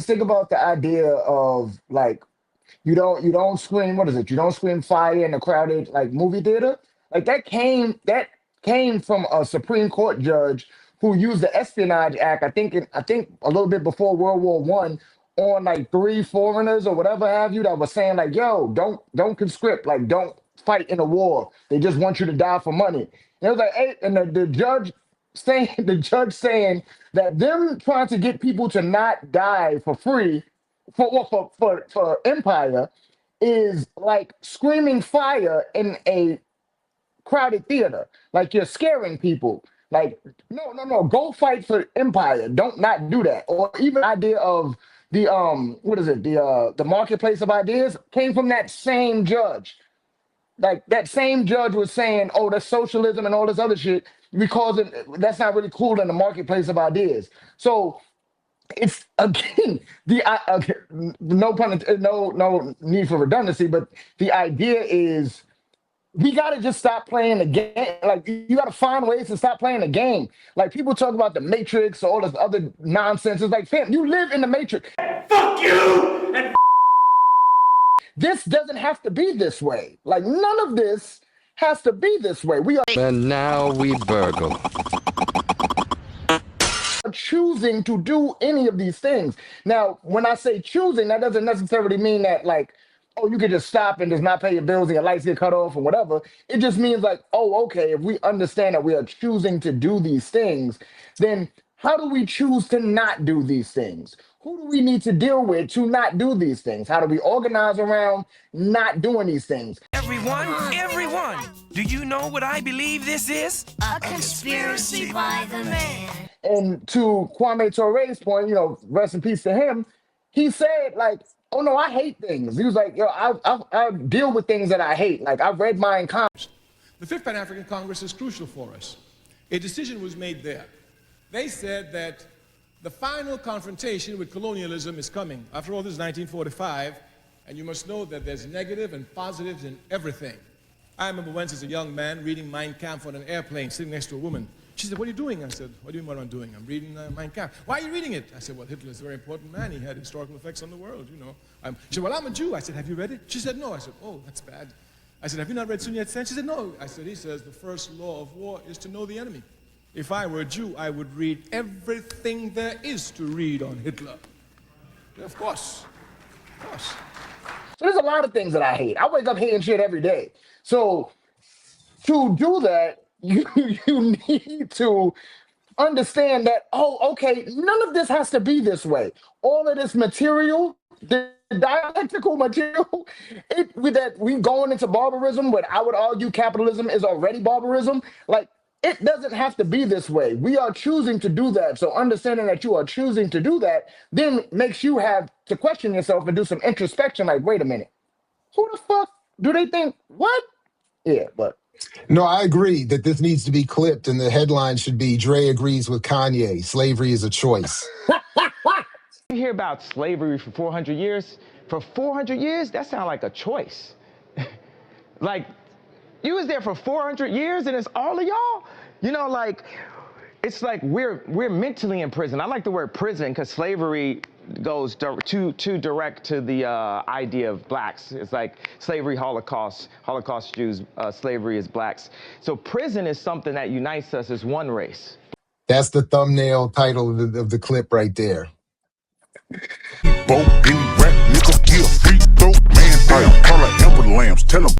think about the idea of like you don't scream, what is it? You don't scream fire in a crowded like movie theater. Like that came from a Supreme Court judge who used the Espionage Act. I think a little bit before World War I on like three foreigners or whatever have you that was saying like, yo, don't conscript, like don't fight in a war. They just want you to die for money. And it was like, hey, and the judge saying that them trying to get people to not die for free for empire is like screaming fire in a crowded theater. Like you're scaring people. Like, no, no, no, go fight for empire. Don't not do that. Or even idea of the what is it? The marketplace of ideas came from that same judge. Like that same judge was saying, "Oh, that's socialism and all this other shit," because that's not really cool in the marketplace of ideas. So it's again okay, no no need for redundancy, but the idea is we got to just stop playing the game. Like you got to find ways to stop playing the game. Like people talk about the Matrix or all this other nonsense. It's like, fam, you live in the Matrix. Fuck you! And This doesn't have to be this way. Like none of this has to be this way. We are And now we burgle. choosing to do any of these things. Now, when I say choosing, that doesn't necessarily mean that like, oh, you can just stop and just not pay your bills and your lights get cut off or whatever. It just means like, oh, okay, if we understand that we are choosing to do these things, then how do we choose to not do these things? Who do we need to deal with to not do these things? How do we organize around not doing these things? Everyone, do you know what I believe this is? A conspiracy by the man. And to Kwame Tore's point, rest in peace to him, he said like, oh no, I hate things. He was like, yo, I deal with things that I hate. Like I've read Mein Kampf. The Fifth Pan-African Congress is crucial for us. A decision was made there. They said that the final confrontation with colonialism is coming. After all, this is 1945, and you must know that there's negative and positives in everything. I remember once as a young man reading Mein Kampf on an airplane, sitting next to a woman. She said, what are you doing? I said, what do you mean what I'm doing? I'm reading Mein Kampf. Why are you reading it? I said, well, Hitler is a very important man. He had historical effects on the world, you know. She said, well, I'm a Jew. I said, have you read it? She said, no. I said, oh, that's bad. I said, have you not read Sun Yat-sen? She said, no. I said, he says the first law of war is to know the enemy. If I were a Jew, I would read everything there is to read on Hitler. Of course. Of course. So there's a lot of things that I hate. I wake up hating shit every day. So to do that, you need to understand that, oh, okay, none of this has to be this way. All of this material, the dialectical material, with that we going into barbarism, but I would argue capitalism is already barbarism. Like, it doesn't have to be this way. We are choosing to do that. So understanding that you are choosing to do that then makes you have to question yourself and do some introspection. Like, wait a minute, who the fuck do they think? What? Yeah, but No, I agree that this needs to be clipped, and the headline should be Dre agrees with Kanye. Slavery is a choice. You hear about slavery for 400 years? For 400 years, that sounds like a choice. Like, you was there for 400 years and it's all of y'all? Like, it's like we're mentally in prison. I like the word prison because slavery goes too direct to the idea of blacks. It's like slavery, Holocaust Jews, slavery is blacks. So prison is something that unites us as one race. That's the thumbnail title of the clip right there. Boat, any rap, nigga, free throw, man, down, call her Amber Lambs, tell 'em